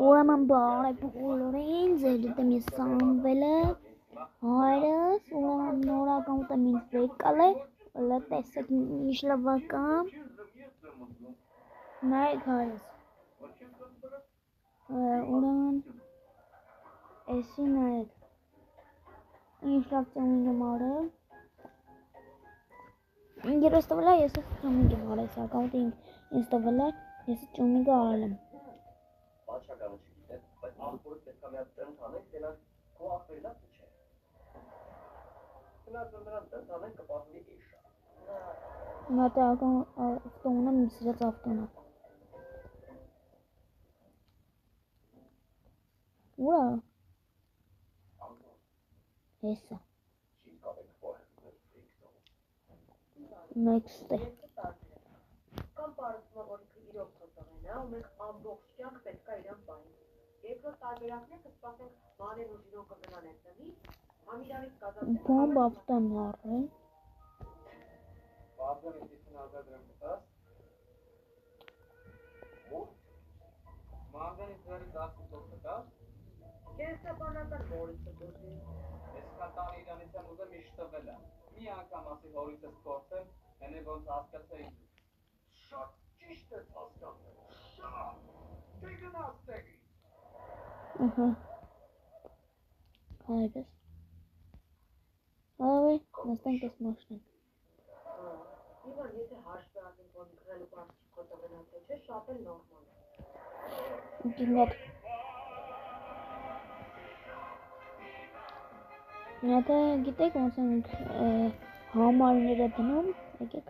Ուրեմն բարև բոլորին, ձեր եմ ես Սամվելը, հայրս, ուրեմն նորական ուտեմ ինձ վեկալ է, վլա տեսեք ինչ լավական, նայեք հայրս, ուրեմն էսի նայեք, ինչ լավ ծոմինգ եմ արել, ինգերս տվել է, ես ես ծոմինգ եմ արել, սակայն ուտի ինձ տվել է, ես ծոմինգը արել եմ։ Բաչականը չգիտեմ, բայց աղբորը պետք է միած տնթանենք, դենակ քո աղբերն է չէ։ Գնացում նրան տնթանենք կպահվի էշա։ Նա տեղական ավտոն եմ, իմ սիրած ավտոն է։ Ուրա։ Հեսա։ Next է։ Կամ պարզվում է, որ ինքը իրոք թոտողեն է, ու մենք ամբողջ կյանք պետք է իրան պահենք։ Երկրորդ տարբերակն է, կսպասենք մանեն ու ժինոն կգնան այդ տնից, համիրանից կազատենք։ Բոմբ ավտոն առել։ Բարձր ինքնին արտադրեմ կտաս։ Մագանից վերի 10 կտաս։ Կենսաբանական հորիցը դուզի։ Ես կտան իրանից եմ ուզեմ իշ տվել եմ։ Մի անգամ ասի հորիցս կործեմ, հենե ոնց հասկացեի։ Շատ ճիշտ ես հասկացել, շատ, դե գնաս տեղի։ Հայրս։ Ալավի, նստենք ես մաշնենք։ Իվան, եթե հաշվի առնենք, որ գրելու պարսի կոտողենա թե չէ, շատ էլ նորմալ է։ Գինգատ։ Եթե գիտեք ոնց ենք համարները դնում, եկեք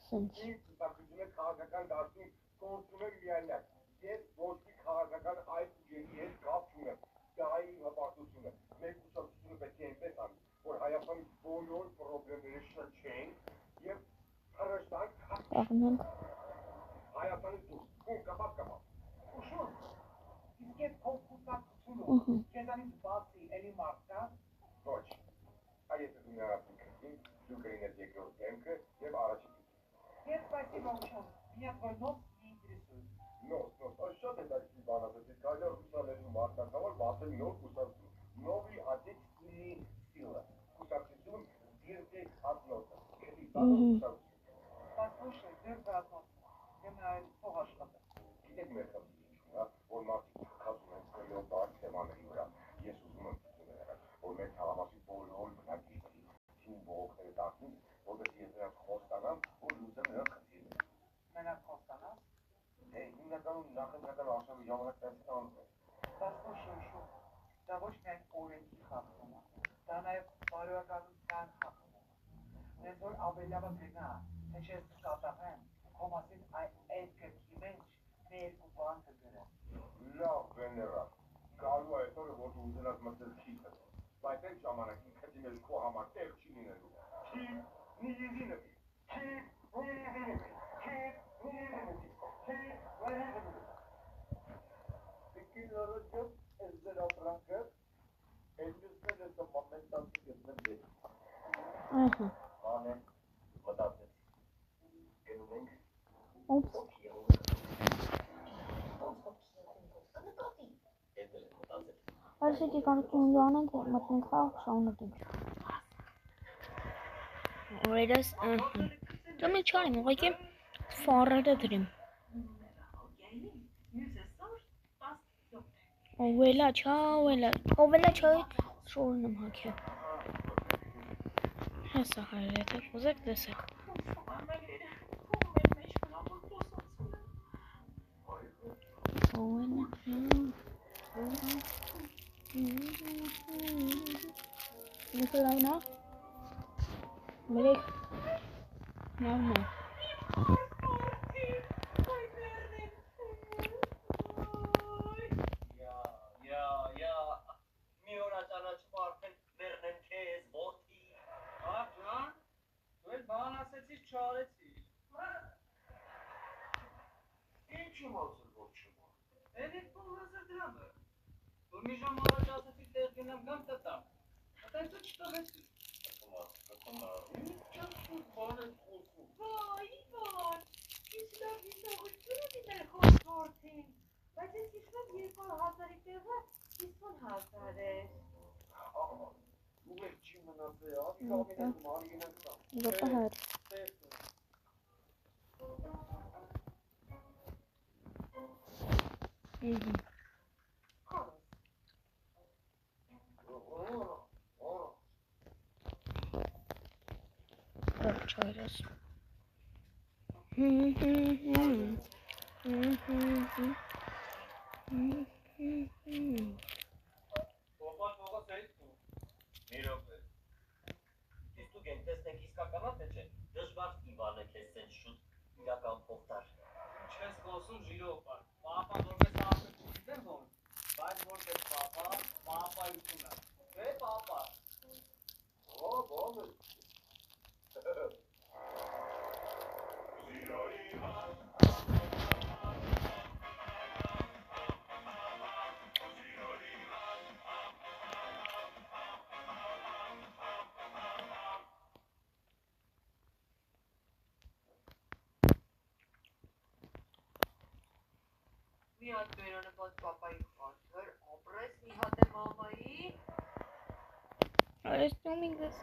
սենց։ Սպակություն է քաղաքական դաշտում կոնսում եմ միանյակ, ես ոչ մի քաղաքական այդ ուժերի հետ կապ չունեմ, դա իմ հպարտությունը, մեր կուսակցությունը պետք է այնպես անի, որ Հայաստանի բոլոր պրոբլեմները շնչենք և հրաժդանք Հայաստանի դուրս, ում կապապ, ուշում, իսկ ես քո կուսակցությունը, քեզանից բացի էլի մարդ կա, ոչ, այդ ես դու նրանց կրտին, դու կրին ես երկրորդ դեմքը և առաջի Нет, спасибо, учёный. Меня твой нос не интересует. Նոս, շատ է դարձի բանասեցի, կայլոր կուսալելու մարդակավոր բացել նոր կուսակցություն, նովի ադեքսիլի սիլը, կուսակցություն դիրտե հատնոտը, էլի բանով կուսակցություն։ Послушай, դերձը հատնոտը, գնայել փող աշխատել։ Գիտեք մեր խնդիրը ինչու է, որ մարդիկ քազում են քրեով բարձ թեմաների վրա, ես ուզում եմ ցույց եղել, որ մեր թաղամասի բոլոր բնակիչների թիմ բողոքները տակնից, որպես ես նրանց խոստանամ, որ լուծեմ նրանց խնդիրները։ Մենակ խոստանաս։ Հիմնականում նախընտրական արշավի ժամանակ տես տանում է։ Послушай, Շուխ, դա ոչ միայն օրենքի խախտում է, դա նաև բարոյականության խախտում է։ Նենց որ ավելյավը գնա, թե չես կկատաղեմ, քո մասին այդ գրքի մեջ մի երկու բան կգրեմ։ Լավ, վեներա, գալու է այդ օրը, որ դու ուզենաս մտնել քիթը, բայց այդ ժամանակին քթի մեջ քո համար տեղ չի լինելու։ Քիթ նիզինովի, Նորոջով ես ձեր ապրանքը էլյուսներ ես մամենտանցի գտնեմ դեպի։ Մանեն, մտածեց, գնում ենք։ Օպս։ Արշիկի կանություն անենք, մտնենք խաղ, շաղնոտենք։ Օրերս, ճոմի չարիմ, ուղղակի ֆարերը դրիմ։ Օվելա չայ, շորն եմ հակյա։ Հեսա հայր, եթե ուզեք դեսեք։ Լուքը լավն է։ Մերեք, լավն է։ Մի օր աճանաչում արդեն վերնեմ քեզ, որդի։ Աղ ջան, դու էլ բան ասեցիր չարեցիր։ Ինչ իմացել, որ չմա։ Էլի 5,000 դրամը։ Որ մի ժամ առաջ ասեցիր տեղ գնամ գամ տտամ։ Այդպես չտղեցի։ Ինչ չուր բան են խոսում։ Վայ, Իվան, ինչ լավ հիշողություն ունի մեր խոսորդին։ Բայց ես հիշում եմ 200,000-ի տեղը 50,000 էր։ Ու մեր չի մնացել, ադի կամենեն մանիգենան կա։ Րոպե հար։ Չայրս։ Ոպատ ողոց էիք դու։ Մի րոպե։ Իսկ դու գենտեսնեք իսկականա թե չէ։ Դժվար Իվանը քեզ սենց շուտ իրական փող տար։ Ինչ ես խոսում ժիրոպար։ Պապան որպես ապրեցու գիտեմ ոնց։ Բայց որպես պապա, պապայությունը։ Դե պապա։ Բան է։ Մի հատ բերանված պապայի խաթր, ապրես մի հատ է մամայի։ Արես տումինգս։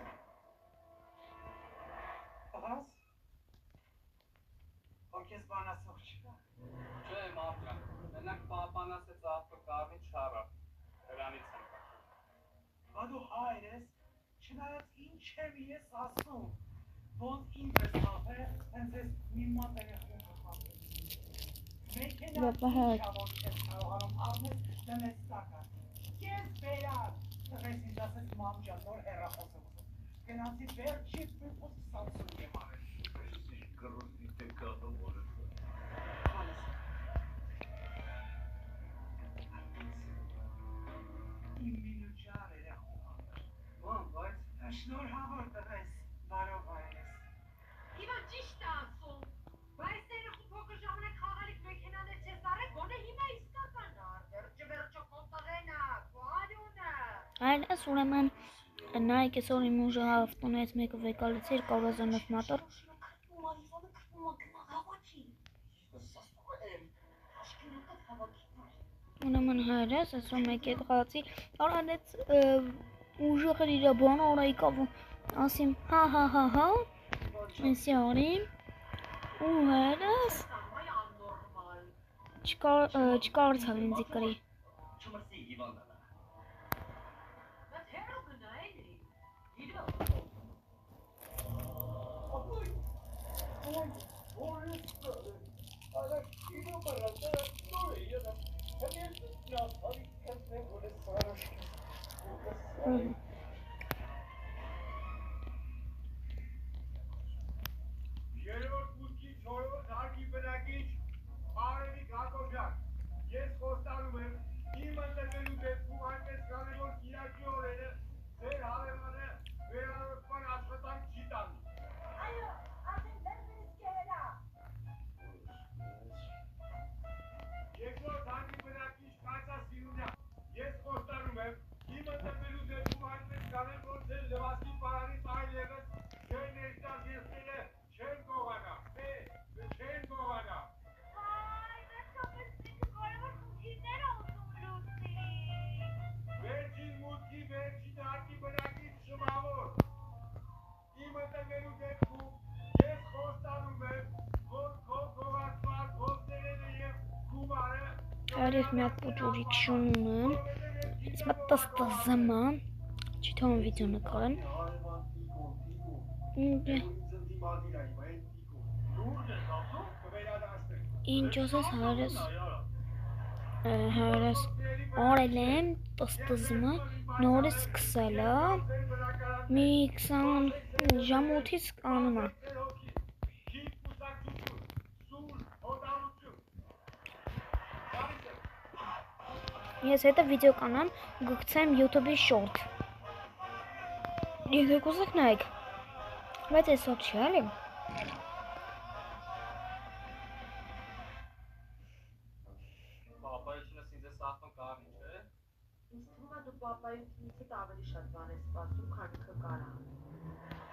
Ահաս։ Ոնքես բանասող չկա։ Չէ մամջան, մենակ պապան ասեց ապը կարմին չարա։ Դրանից եմ կա։ Բադու հայրես, չնայած ինչ եմ ես ասում, ոնց ինպես հապ է, հենց ես մի մատ երեխուն կխապել։ Մեքենա Րոպե հար։ ինչ ես կարողանում առնես դնես տակը։ Կես բերար, տղես ինձ ասեց մամջան նոր հեռախոս եմ ուզում։ Գնացի վերջի պուպուս Samsung եմ արել։ Գրուստի թե կատում որը։ Իմ մինուջար երեխուն հապեր։ Ման, բայց Շնորհավոր տղես, բարով հայրես։ Իվան ճիշտ է ասում։ Բայց երեխու փոքր ժամանակ խաղալիք մեքենաներ չես արել, գոնե հիմա իսկական արդեր, չվերջո կոտարենա, կոարյունը։ Արես ուրեմն նայք այսօր իմ ուժը ավտոնից մեկը վեկալեցի 200,000 մատոր։ Ուրեմն հայրես այսօր մեկ հետ խաղացի, արանեց ուժեղը իր բան օրայիկավ ասիմ հա, այսի արիմ, ու հայրես չկարցավ ինձի կրի։ Չմրսի Իվանը։ Բայց հերո գնա էլի։ Իրո։ Երրորդ մուտքի 4-րդ հարկի բնակիչ Արևիկ Հակոբյան, ես խոստանում եմ իմ ընտրվելու դեպքում այնպես կանեմ, որ կիրակի օրերը ձեր հարևանը վերանորոգման աշխատանք չի տանի։ Այո, ասեն դերվերից կերելա։ Երկրորդ հարկի բնակիչ Կացա Սիրունյան, ես խոստանում եմ իմ ընտրվելու դեպքում այնպես կանեմ, որ ձեր լվացքի պարանից այլ ևս ձեր ներկայացնելը չեն գողանա, չեն գողանա։ Այ, վերջապես ինքը կարևոր խնդիրներ ուզում լուծի։ Վերջին մուտքի վերջին հարկի բնակիչ Շմավոր, իմ ընտրվելու դեպքում ես խոստանում եմ, որ քո գողացման փոստերերը և գումարը Արես մի հատ պուտուրիքշուն ունեմ, ես մտստը զման, չի թողում վիդեո նկարեմ։ Ինչ ասես հայրես արել եմ տստզմը, նորից սկսելա, մի 20 ժամ 8-ից անում է։ Ես հետը վիդեո կանամ, գգցեմ YouTube-ի շորտ։ Եթե կուզեք նայեք, բայց այսօր չի ալի։ պապայությունս ինձ է սախվում կարմին, չէ։ Ինձ թվում է դու պապայությունից ավելի շատ բան ես սպասում, քան ինքը կարա։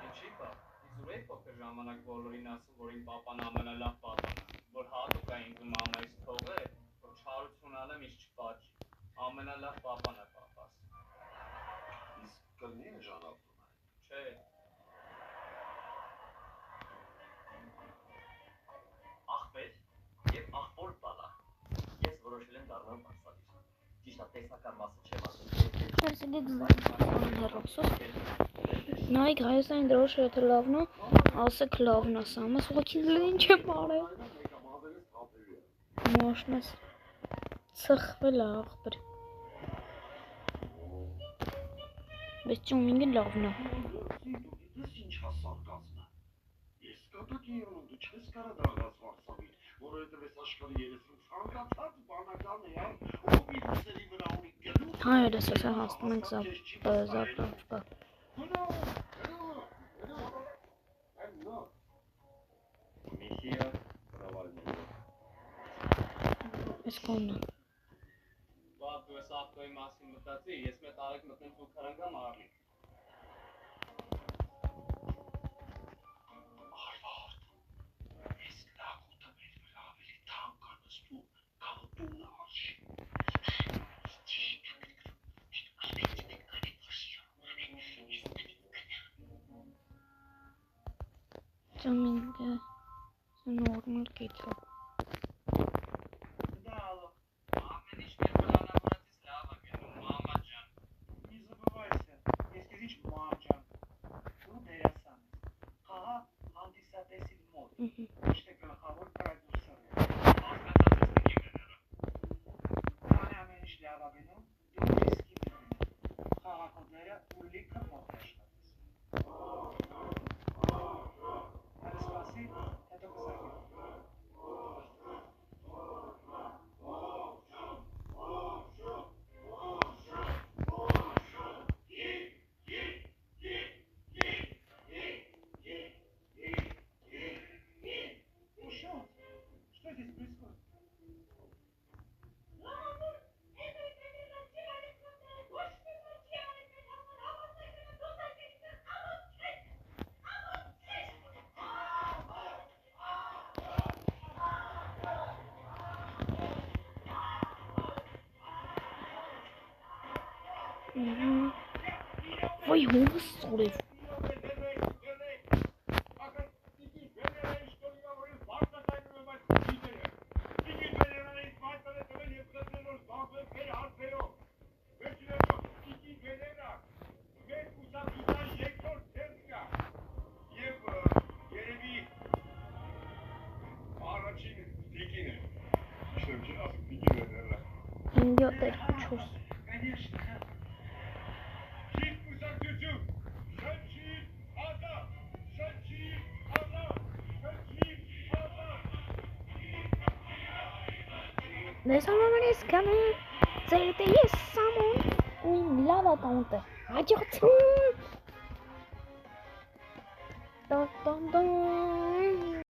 Ինչի՞ բա։ Իսկ ուր էի փոքր ժամանակ բոլորին ասում, որ իմ պապան ամենալավ պապան է, որ հատուկ է ինձ ու մամայիս թողել, որ չարությունանը միշտ չպաճի։ Ամենալավ պապան է պապաս։ Իսկ կլինի ժանապտում է։ Չէ։ Ախպեր եւ ախոր բալա։ Ես որոշել եմ դառնալ բարձրացիչ։ Ճիշտ է, տեսական մասը չեմ ասում։ Այսինքն հերոսս նայեք հայաստանի դրոշը լավն է, ասեք լավն է, սամս ոքի ինչ եմ արել։ Մաշնես ծխվել է աղբր։ Բայց ճումինգը լավն է։ Դու ինչ հասարակացնա։ Ես կատակի եմ ու դու չես կարա դարձած վարսավին, որովհետև այս աշխարհի երեսին ցանկացած բանական է, ով իր սերի վրա ունի գլուխ։ Հայերս ասա հասնում ենք զապրոճկա։ Միսիա պրավալնի։ Այս կոնն է։ Բա դու ես ավտոյի մասին մտածի, ես մեծ արեք մտնեմ ու քարանգամ արի։ Արվարդ, ես լագուտը մեր վրա ավելի թանկ անստու, կալ բունը արշի։ Ճումինգը նորմալ կիթ է։ Ամեն ինչ մեր պլանավորածից լավ է գնում, մամա ջան։ Не забывайся, если речь мамчан, ну դերասան ես, խաղա հանդիսատեսի մոտ, ոչ թե գլխավոր պրոդյուսերը։ Հասկացած ես տիկի Անի ամեն ինչ լավ է գնում, դու ռիսկի մտնում, խաղակոդները ու լիքը մոտ աշխատես։ Հələ սպասի, հետո կզարգեմ։ Что здесь происходит? Ոյ հովս սորև։ Ինգյոտեր չուս։ Конечно. Դες ամեն ես կանում ձերդ է ես սամոն ու իմ լավ ակաունտ է հաջողություն։ Տան